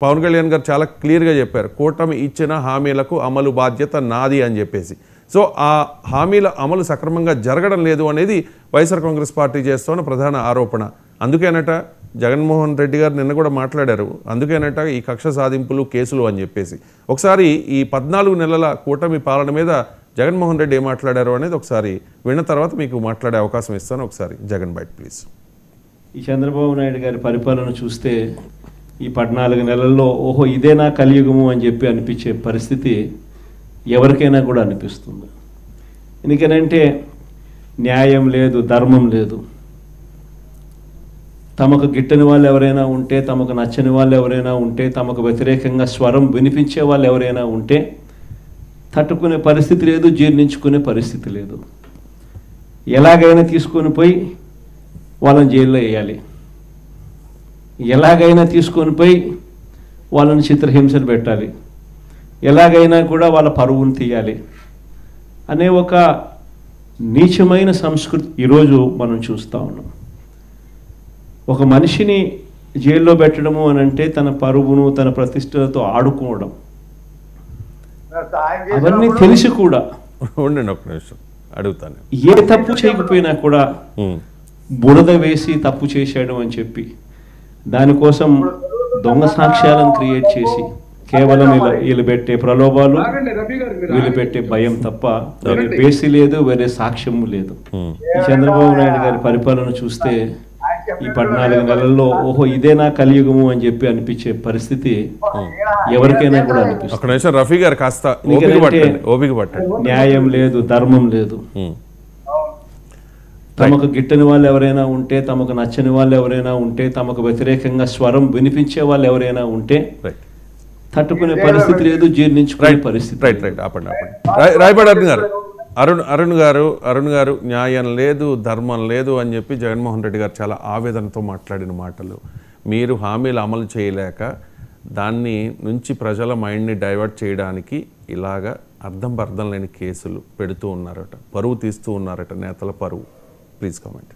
పవన్ కళ్యాణ్ గారు చాలా క్లియర్గా చెప్పారు, కూటమి ఇచ్చిన హామీలకు అమలు బాధ్యత నాది అని చెప్పేసి. సో ఆ హామీల అమలు సక్రమంగా జరగడం లేదు అనేది వైఎస్ఆర్ కాంగ్రెస్ పార్టీ చేస్తున్న ప్రధాన ఆరోపణ. అందుకేనట జగన్మోహన్ రెడ్డి గారు నిన్న కూడా మాట్లాడారు, అందుకేనట ఈ కక్ష సాధింపులు కేసులు అని చెప్పేసి. ఒకసారి ఈ 14 నెలల కూటమి పాలన మీద జగన్మోహన్ రెడ్డి ఏం మాట్లాడారు అనేది ఒకసారి విన్న తర్వాత మీకు మాట్లాడే అవకాశం ఇస్తాను. ఒకసారి జగన్ బైట్ ప్లీజ్. ఈ చంద్రబాబు నాయుడు గారి పరిపాలన చూస్తే ఈ 14 నెలల్లో ఓహో ఇదేనా కలియుగము అని చెప్పి అనిపించే పరిస్థితి ఎవరికైనా కూడా అనిపిస్తుంది. ఎందుకనంటే న్యాయం లేదు, ధర్మం లేదు. తమకు గిట్టని వాళ్ళు ఎవరైనా ఉంటే, తమకు నచ్చని వాళ్ళు ఎవరైనా ఉంటే, తమకు వ్యతిరేకంగా స్వరం వినిపించే వాళ్ళు ఎవరైనా ఉంటే తట్టుకునే పరిస్థితి లేదు, జీర్ణించుకునే పరిస్థితి లేదు. ఎలాగైనా తీసుకొని పోయి వాళ్ళని జైల్లో వేయాలి, ఎలాగైనా తీసుకొని పోయి వాళ్ళని చిత్రహింసలు పెట్టాలి, ఎలాగైనా కూడా వాళ్ళ పరువును తీయాలి అనే ఒక నీచమైన సంస్కృతి ఈరోజు మనం చూస్తూ ఉన్నాం. ఒక మనిషిని జైల్లో పెట్టడము అని అంటే తన పరువును తన ప్రతిష్టలతో ఆడుకోవడం, అవన్నీ తెలిసి కూడా ఉండండి ఒక నిమిషం అడుగుతాను. ఏ తప్పు చేయకపోయినా కూడా బురద వేసి తప్పు చేశాడు అని చెప్పి దానికోసం దొంగ సాక్ష్యాలను క్రియేట్ చేసి కేవలం వీళ్ళు పెట్టే ప్రలోభాలు, వీళ్ళు పెట్టే భయం తప్ప వేరే బేసి లేదు, వేరే సాక్ష్యము లేదు. ఈ చంద్రబాబు నాయుడు గారి పరిపాలన చూస్తే ఈ 14 నెలల్లో ఓహో ఇదేనా కలియుగము అని చెప్పి అనిపించే పరిస్థితి ఎవరికైనా కూడా అనిపిస్తుంది. రఫీ గారు కాస్త ఓపిక పట్టండి. న్యాయం లేదు, ధర్మం లేదు. తమకు గిట్టని వాళ్ళు ఎవరైనా ఉంటే, తమకు నచ్చని వాళ్ళు ఎవరైనా ఉంటే, తమకు వ్యతిరేకంగా స్వరం వినిపించే వాళ్ళు ఎవరైనా ఉంటే తట్టుకునే పరిస్థితి లేదు, జీర్ణించుకునే పరిస్థితి. రాయపాడు అరుణ్ గారు న్యాయం లేదు, ధర్మం లేదు అని చెప్పి జగన్మోహన్ రెడ్డి గారు చాలా ఆవేదనతో మాట్లాడిన మాటలు. మీరు హామీలు అమలు చేయలేక దాన్ని నుంచి ప్రజల మైండ్ని డైవర్ట్ చేయడానికి ఇలాగా అర్థం లేని కేసులు పెడుతూ ఉన్నారట, పరువు తీస్తూ ఉన్నారట, నేతల పరువు. Please comment.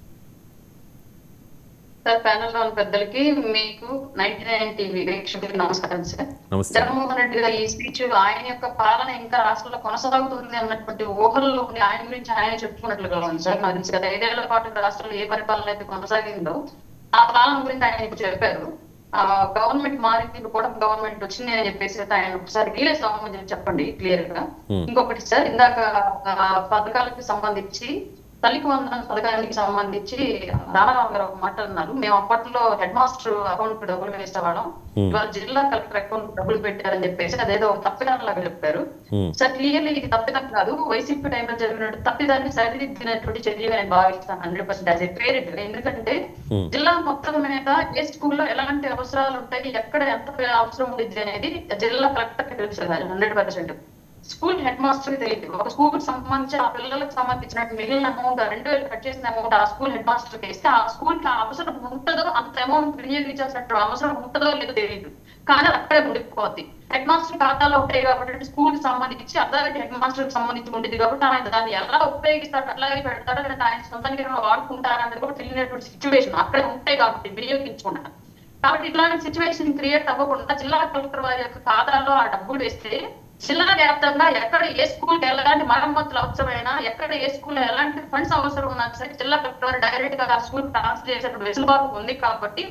సార్, ప్యానల్ లో ఉన్న పెద్దలకి, మీకు 99 టీవీ వీక్షకులకు నమస్కారం సార్. జగన్మోహన్ రెడ్డి గారి ఈ స్పీచ్ ఆయన యొక్క పాలన ఇంకా రాష్ట్రంలో కొనసాగుతుంది అన్నటువంటి ఊహల్లో ఆయన గురించి ఆయన చెప్పుకున్నట్లుగా ఉంది సార్. నాకు తెలిసి గత 5 ఏళ్ల పాటు రాష్ట్రంలో ఏ పరిపాలన అయితే కొనసాగిందో ఆ పాలన గురించి ఆయన ఇప్పుడు చెప్పారు. గవర్నమెంట్ మారింది, ఇప్పుడు కూడా గవర్నమెంట్ వచ్చింది అని చెప్పేసి ఆయన ఒకసారి రియలైజ్ అవ్వమని చెప్పండి క్లియర్ గా. ఇంకొకటి సార్, ఇందాక పథకాలకు సంబంధించి తల్లికి వందనం పథకానికి సంబంధించి రామారావు గారు ఒక మాట అన్నారు. మేము అప్పట్లో హెడ్ మాస్టర్ అకౌంట్ డబ్బులు వేసేవాళ్ళం, ఇవాళ జిల్లా కలెక్టర్ అకౌంట్ డబ్బులు పెట్టారని చెప్పేసి అదేదో తప్పిదం లాగా చెప్పారు సార్. క్లియర్లీ ఇది తప్పిదం కాదు, వైసీపీ టైంలో జరిగినట్టు తప్పిదాన్ని సరిదిద్దినటువంటి చర్యగా నేను భావిస్తాను 100% యాజ్ ఏ పేరెంట్. ఎందుకంటే జిల్లా మొత్తం మీద ఏ స్కూల్లో ఎలాంటి అవసరాలు ఉంటాయి, ఎక్కడ ఎంత అవసరం ఉండిద్ది అనేది జిల్లా కలెక్టర్ తెలుసు 100%. స్కూల్ హెడ్ మాస్టర్ తెలియదు. ఒక స్కూల్ కి సంబంధించి ఆ పిల్లలకు సంబంధించినట్టు మిగిలిన అమౌంట్ 2000 కట్ చేసిన అమౌంట్ ఆ స్కూల్ హెడ్ మాస్టర్ కి ఇస్తే ఆ స్కూల్ కి అవసరం ఉంటుందో అంత అమౌంట్ వినియోగించాల్సినట్టు అవసరం ఉంటుందో లేదో తెలియదు, కానీ అది అక్కడే ఉండిపోద్ది. హెడ్ మాస్టర్ ఖాతాలో ఉంటాయి కాబట్టి స్కూల్ కి సంబంధించి అథారిటీ హెడ్ మాస్టర్ కి సంబంధించి ఉండేది కాబట్టి ఆయన దాన్ని ఎలా ఉపయోగిస్తాడు, అట్లాగే పెడతాడో లేదా ఆయన సొంతంగా వాడుకుంటారనేది కూడా తెలియనటువంటి సిచ్యువేషన్ అక్కడే ఉంటాయి కాబట్టి వినియోగించుకుంటారు. కాబట్టి ఇట్లాంటి సిచ్యువేషన్ క్రియేట్ అవ్వకుండా జిల్లా కలెక్టర్ వారి యొక్క ఖాతాలో ఆ డబ్బులు వేస్తే జిల్లా వ్యాప్తంగా ఎక్కడ ఏ స్కూల్కి ఎలాంటి మరమ్మతులు అవసరమైనా, ఎక్కడ ఏ స్కూల్లో ఎలాంటి ఫండ్స్ అవసరం ఉన్నా సరే జిల్లా కలెక్టర్ డైరెక్ట్ గా ఆ స్కూల్ ట్రాన్స్ఫర్ చేసేటువంటి వెసులుబాటు ఉంది. కాబట్టి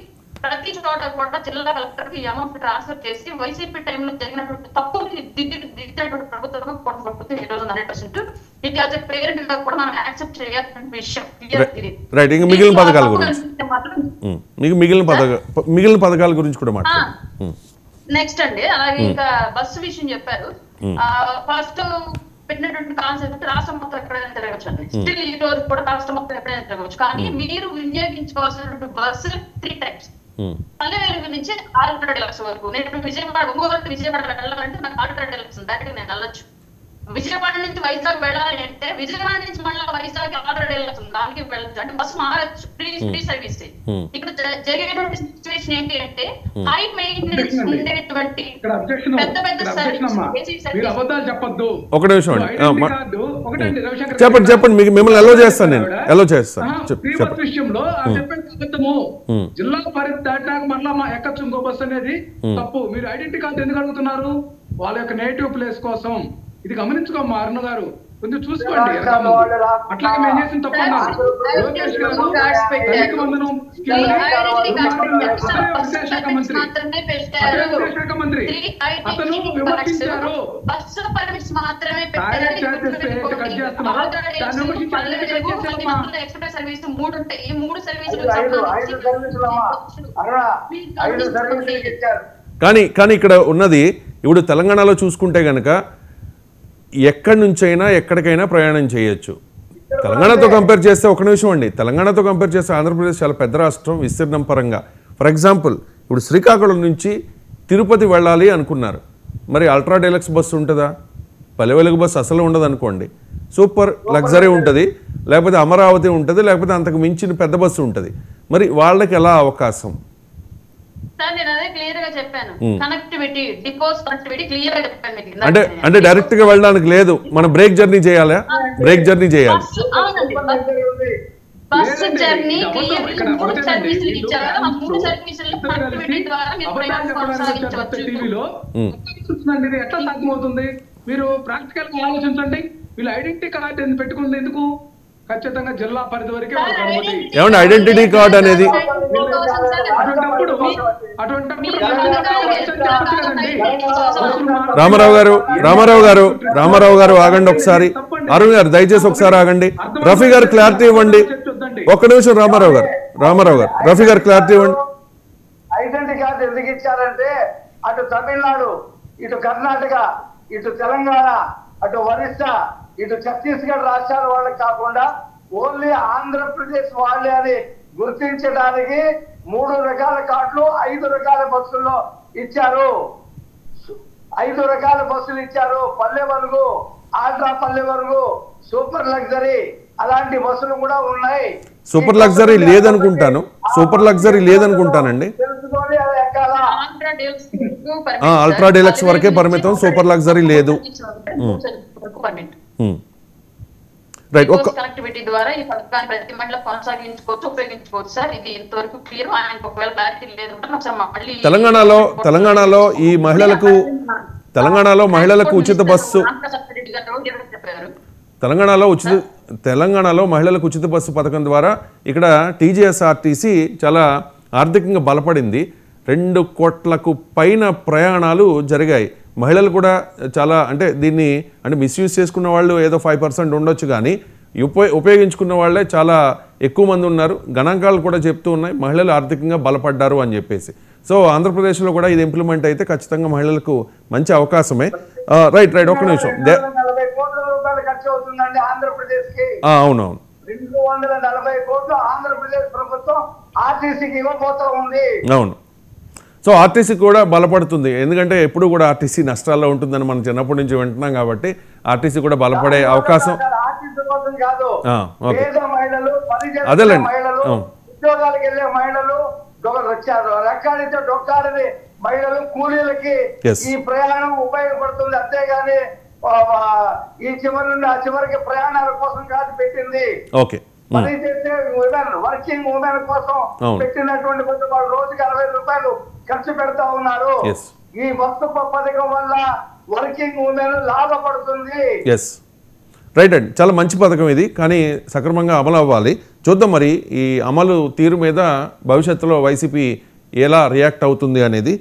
ప్రతి చోట కూడా జిల్లా కలెక్టర్ కి అమౌంట్ ట్రాన్స్ఫర్ చేసి వైసీపీ టైంలో జరిగినటువంటి తప్పుని దిద్దేటువంటి ప్రభుత్వం కొనసాగుతుంది ఈ రోజు 100%. ఇది యాజ్ ఎ పేరెంట్ గా కూడా మనం యాక్సెప్ట్ చేయాల్సిన విషయం. మిగిలిన పథకాల గురించి మిగిలిన పథకాల గురించి కూడా మాట్లాడు. నెక్స్ట్ అండి, అలాగే ఇంకా బస్సు విషయం చెప్పారు. ఫస్ట్ పెట్టినటువంటి కాన్సెప్ట్ రాష్ట్రం మొత్తం ఎక్కడైనా తిరగచ్చు అండి. స్టిల్ ఈ రోజు కూడా రాష్ట్రం మొత్తం ఎక్కడైనా తిరగవచ్చు, కానీ మీరు వినియోగించుకోవాల్సినటువంటి బస్సు 3 టైప్స్. పల్లెవేలు నుంచి 600 లక్షల వరకు. నేను విజయవాడ ఒంగోలు విజయవాడ వెళ్ళాలంటే నాకు 600 లక్షలు దాటి నేను వెళ్ళొచ్చు. విజయవాడ నుంచి వైజాగ్ వెళ్ళాలి అంటే విజయవాడ నుంచి మళ్ళీ వైజాగ్ ఆల్రెడీ వెళ్తుంది, దానికి వెళ్ళచ్చు అంటే బస్సు మారచ్చు, ఫ్రీ సర్వీస్. ఇక్కడ జరిగేటువంటి సిచ్యువేషన్ ఏంటి అంటే హై మెయింటెనెన్స్ ఉండేటువంటి పెద్ద పెద్ద అబద్ధాలు చెప్పొద్దు. ఒక నిమిషం అండి, చెప్పండి మిమ్మల్ని ఎలా చేస్తాను నేను ఎలా చేస్తాను విషయంలో అబద్ధము. జిల్లా పరిధి దాటినాక మళ్ళా ఎక్కచ్చు ఇంకో బస్సు అనేది తప్పు. మీరు ఐడెంటిటీ కార్డు ఎందుకు అడుగుతున్నారు? వాళ్ళ యొక్క నేటివ్ ప్లేస్ కోసం. ఇది గమనించుకోమ్మా అరుణ గారు, కొంచెం చూసుకోండి. అట్లాగే మేము చేసిన తప్పన్నా లోకేష్ గారు దళిత వందనం విద్యాశాఖ మంత్రి అతను విమర్శించారు. కానీ ఇక్కడ ఉన్నది ఇప్పుడు తెలంగాణలో చూసుకుంటే కనుక ఎక్కడి నుంచైనా ఎక్కడికైనా ప్రయాణం చేయొచ్చు. తెలంగాణతో కంపేర్ చేస్తే ఒక నిమిషం అండి, తెలంగాణతో కంపేర్ చేస్తే ఆంధ్రప్రదేశ్ చాలా పెద్ద రాష్ట్రం విస్తీర్ణం పరంగా. ఫర్ ఎగ్జాంపుల్ ఇప్పుడు శ్రీకాకుళం నుంచి తిరుపతి వెళ్ళాలి అనుకున్నారు, మరి అల్ట్రా డీలక్స్ బస్సు ఉంటుందా? పల్లె వెలుగు బస్సు అసలు ఉండదు అనుకోండి, సూపర్ లగ్జరీ ఉంటుంది, లేకపోతే అమరావతి ఉంటుంది, లేకపోతే అంతకు మించిన పెద్ద బస్సు ఉంటుంది. మరి వాళ్ళకి ఎలా అవకాశం? అంటే డైరెక్ట్ గా వెళ్ళడానికి లేదు, మనం బ్రేక్ జర్నీ చేయాలి. టీవీలో ఎట్లా సాధ్యమవుతుంది? మీరు ప్రాక్టికల్ గా ఆలోచించండి. వీళ్ళు ఐడెంటిటీ కార్డు పెట్టుకుంది ఎందుకు? ఖచ్చితంగా జిల్లా పరిధి వరకే ఏమంటే ఐడెంటిటీ కార్డు అనేది రామారావు గారు ఆగండి ఒకసారి. అరుణ్ గారు దయచేసి ఒకసారి ఆగండి. రఫీ గారు క్లారిటీ ఇవ్వండి. ఒక్క నిమిషం రామారావు గారు రఫీ గారు క్లారిటీ ఇవ్వండి. ఐడెంటిటీ కార్డు ఎందుకు ఇచ్చారంటే అటు తమిళనాడు, ఇటు కర్ణాటక, ఇటు తెలంగాణ, అటు ఒరిస్సా, ఇటు ఛత్తీస్గఢ్ రాష్ట్రాల వాళ్ళకి కాకుండా ఓన్లీ ఆంధ్రప్రదేశ్ వాళ్ళే అని గుర్తించడానికి 3 రకాల కార్డులు 5 రకాల బస్సుల్లో ఇచ్చారు. 5 రకాల బస్సులు ఇచ్చారు. పల్లె వరకు, ఆల్ట్రా పల్లె వరకు, సూపర్ లగ్జరీ అలాంటి బస్సులు కూడా ఉన్నాయి. సూపర్ లగ్జరీ లేదనుకుంటానండి. అల్ట్రా డీలక్స్ వరకే పరిమితం, సూపర్ లగ్జరీ లేదు. రైట్, కనెక్టివిటీ ద్వారా ఈ పథకాన్ని ప్రతి మండలం కొనసాగించుకోవచ్చు, ఉపయోగించుకోవచ్చు సార్. ఇది ఇంతవరకు క్లియర్. ఆయనకు ఒకవేళ క్లారిటీ లేదు. తెలంగాణలో ఈ తెలంగాణలో మహిళలకు ఉచిత బస్సు తెలంగాణలో మహిళలకు ఉచిత బస్సు పథకం ద్వారా ఇక్కడ టీజీఎస్ఆర్టీసీ చాలా ఆర్థికంగా బలపడింది. 2 కోట్లకు పైన ప్రయాణాలు జరిగాయి. మహిళలు కూడా చాలా అంటే దీన్ని మిస్యూజ్ చేసుకున్న వాళ్ళు ఏదో 5% ఉండొచ్చు, కానీ ఉపయోగించుకున్న వాళ్ళే చాలా ఎక్కువ మంది ఉన్నారు. గణాంకాలు కూడా చెప్తూ ఉన్నాయి మహిళలు ఆర్థికంగా బలపడ్డారు అని చెప్పేసి. సో ఆంధ్రప్రదేశ్లో కూడా ఇది ఇంప్లిమెంట్ అయితే ఖచ్చితంగా మహిళలకు మంచి అవకాశమే. రైట్ ఒక్క నిమిషం. అవునవును, 240 కోట్లు ఆంధ్రప్రదేశ్ ప్రభుత్వం ఆర్టీసీకి ఇవ్వబోతా ఉంది. అవును. సో ఆర్టీసీ కూడా బలపడుతుంది, ఎందుకంటే ఎప్పుడు కూడా ఆర్టీసీ నష్టాల్లో ఉంటుందని మనం చిన్నప్పటి నుంచి వింటున్నాం కాబట్టి ఆర్టీసీ కూడా బలపడే అవకాశం. అదేలేండి, ఉద్యోగాలకు వెళ్ళే మహిళలు వచ్చారు, రెక్కాడితే డొక్కాడని మహిళలు కూలీలకి ఈ ప్రయాణం ఉపయోగపడుతుంది. అంతేగాని ఈ చివరి నుండి ఆ చివరికి ప్రయాణాల కోసం కాదు పెట్టింది. పని చేసే ఉమెన్, వర్కింగ్ ఉమెన్ కోసం పెట్టినటువంటి వాళ్ళు రోజుకి 60 రూపాయలు ఖర్చు పెడతా ఉన్నారు. ఈ బస్సు పథకం వల్ల వర్కింగ్ ఉమెన్ లాభపడుతుంది. రైట్ అండి, చాలా మంచి పథకం ఇది, కానీ సక్రమంగా అమలు అవ్వాలి. చూద్దాం మరి ఈ అమలు తీరు మీద భవిష్యత్తులో వైసీపీ ఎలా రియాక్ట్ అవుతుంది అనేది.